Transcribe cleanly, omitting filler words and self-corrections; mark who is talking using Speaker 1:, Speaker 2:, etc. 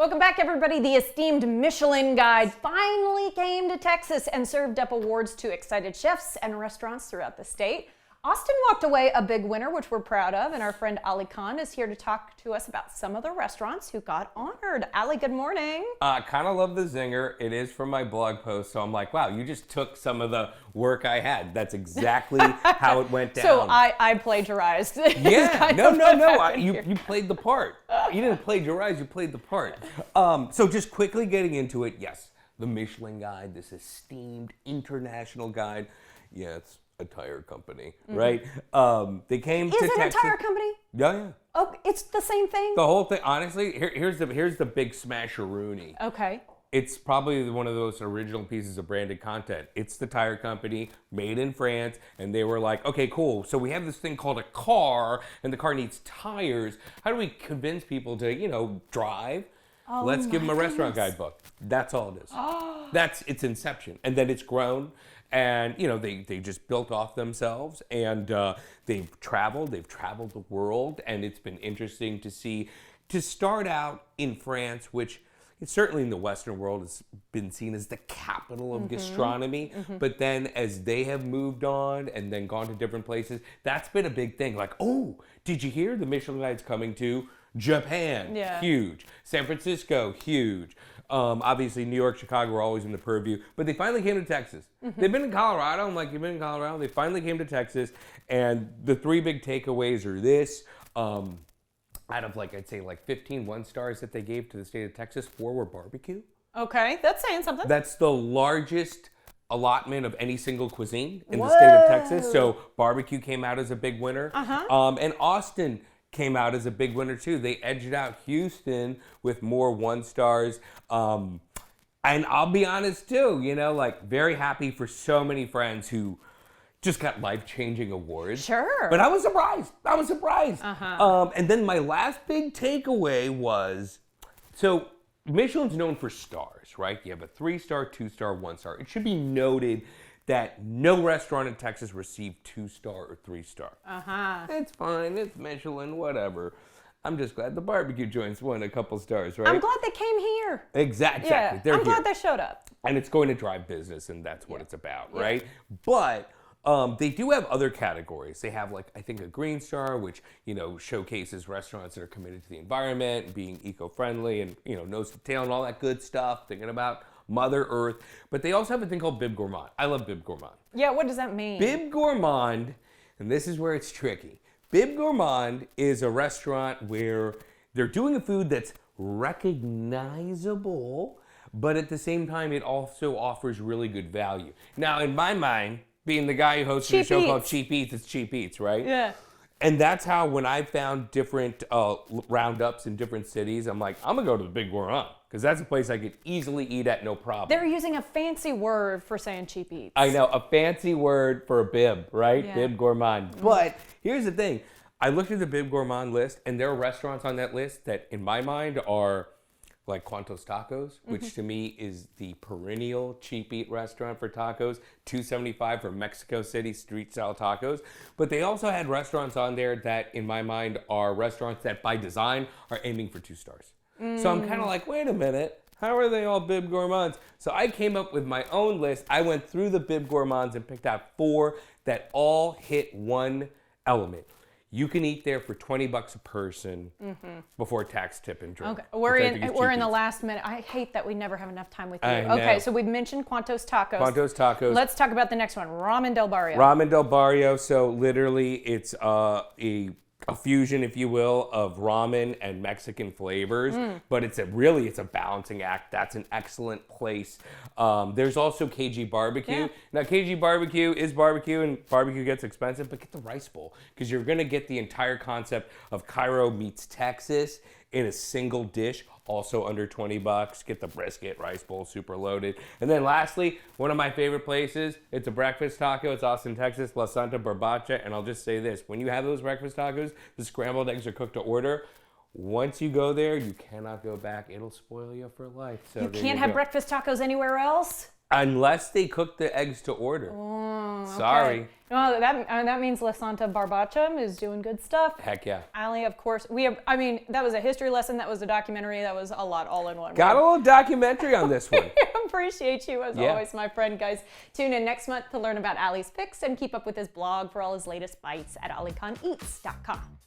Speaker 1: Welcome back, everybody. The esteemed Michelin Guide finally came to Texas and served up awards to excited chefs and restaurants throughout the state. Austin walked away a big winner, which we're proud of, and our friend Ali Khan is here to talk to us about some of the restaurants who got honored. Ali, good morning.
Speaker 2: Kind of love the zinger. It is from my blog post, so I'm like, wow, you just took some of the work I had. That's exactly how it went down.
Speaker 1: So I plagiarized.
Speaker 2: Yeah, no. You played the part. You didn't plagiarize, you played the part. So just quickly getting into it, yes, the Michelin Guide, this esteemed international guide. Yeah, it's a tire company, right? They came to Texas. Is it a
Speaker 1: tire company?
Speaker 2: Yeah.
Speaker 1: Oh, it's the same thing?
Speaker 2: The whole thing, honestly, here's the big smasheroonie.
Speaker 1: Okay.
Speaker 2: It's probably one of those original pieces of branded content. It's the tire company, made in France, and they were like, okay, cool. So we have this thing called a car, and the car needs tires. How do we convince people to, drive?
Speaker 1: Oh,
Speaker 2: Let's give them a restaurant guidebook. That's all it is.
Speaker 1: Oh.
Speaker 2: That's its inception. And then it's grown. And, they just built off themselves, and they've traveled the world, and it's been interesting to see, to start out in France, which it's certainly in the Western world has been seen as the capital of gastronomy, but then as they have moved on and then gone to different places, that's been a big thing. Like, oh, did you hear the Michelin Guide's coming to Japan?
Speaker 1: Yeah.
Speaker 2: Huge. San Francisco, huge. Obviously, New York, Chicago were always in the purview, but they finally came to Texas. They've been in Colorado. I'm like, you've been in Colorado? They finally came to Texas, and the three big takeaways are this. Out of, I'd say 15 one-stars that they gave to the state of Texas, 4 were barbecue.
Speaker 1: Okay, that's saying something.
Speaker 2: That's the largest allotment of any single cuisine in the state of Texas, so barbecue came out as a big winner. And Austin came out as a big winner too. They edged out Houston with more 1-stars. And I'll be honest too, very happy for so many friends who just got life-changing awards.
Speaker 1: Sure.
Speaker 2: But I was surprised. And then my last big takeaway was, so Michelin's known for stars, right? You have a 3-star, 2-star, 1-star. It should be noted that no restaurant in Texas received 2-star or 3-star. It's fine, it's Michelin, whatever. I'm just glad the barbecue joints won a couple stars, right?
Speaker 1: I'm glad they came here.
Speaker 2: Exactly.
Speaker 1: Yeah,
Speaker 2: They're
Speaker 1: I'm
Speaker 2: here.
Speaker 1: glad they showed up.
Speaker 2: And it's going to drive business, and that's what it's about, right? But they do have other categories. They have, I think, a green star, which, showcases restaurants that are committed to the environment and being eco-friendly and, nose to tail and all that good stuff, thinking about Mother Earth. But they also have a thing called Bib Gourmand. I love Bib Gourmand.
Speaker 1: Yeah, what does that mean?
Speaker 2: Bib Gourmand, and this is where it's tricky. Bib Gourmand is a restaurant where they're doing a food that's recognizable, but at the same time, it also offers really good value. Now, in my mind, being the guy who hosts a show called Cheap Eats, it's Cheap Eats, right?
Speaker 1: Yeah.
Speaker 2: And that's how, when I found different roundups in different cities, I'm like, I'm going to go to the Bib Gourmand, because that's a place I could easily eat at no problem.
Speaker 1: They're using a fancy word for saying cheap eats.
Speaker 2: I know, a fancy word for a bib, right?
Speaker 1: Yeah.
Speaker 2: Bib Gourmand. But here's the thing. I looked at the Bib Gourmand list, and there are restaurants on that list that, in my mind, are like Quantos Tacos, which to me is the perennial cheap eat restaurant for tacos, $2.75 for Mexico City street style tacos. But they also had restaurants on there that, in my mind, are restaurants that by design are aiming for 2 stars. So I'm kind of like, wait a minute, how are they all Bib Gourmands? So I came up with my own list. I went through the Bib Gourmands and picked out 4 that all hit one element. You can eat there for $20 a person before tax, tip, and drink.
Speaker 1: Okay, we're in the last minute. I hate that we never have enough time with you.
Speaker 2: I know.
Speaker 1: Okay, so we've mentioned Quantos Tacos.
Speaker 2: Quantos Tacos.
Speaker 1: Let's talk about the next one, Ramen del Barrio.
Speaker 2: Ramen del Barrio. So literally, it's a fusion, if you will, of ramen and Mexican flavors, but it's a balancing act. That's an excellent place. There's also KG Barbecue.
Speaker 1: Yeah.
Speaker 2: Now, KG Barbecue is barbecue, and barbecue gets expensive, but get the rice bowl, because you're going to get the entire concept of Cairo meets Texas in a single dish, also under $20. Get the brisket, rice bowl, super loaded. And then lastly, one of my favorite places, it's a breakfast taco. It's Austin, Texas, La Santa Barbacha. And I'll just say this, when you have those breakfast tacos, the scrambled eggs are cooked to order. Once you go there, you cannot go back. It'll spoil you for life. So
Speaker 1: you can't have breakfast tacos anywhere else?
Speaker 2: Unless they cook the eggs to order. Sorry.
Speaker 1: Well, that means La Santa Barbaccia is doing good stuff.
Speaker 2: Heck yeah.
Speaker 1: Ali, of course, that was a history lesson, that was a documentary, that was a lot all in one.
Speaker 2: Got a little documentary on this one.
Speaker 1: Appreciate you as always, my friend. Guys, tune in next month to learn about Ali's picks and keep up with his blog for all his latest bites at AliKhanEats.com.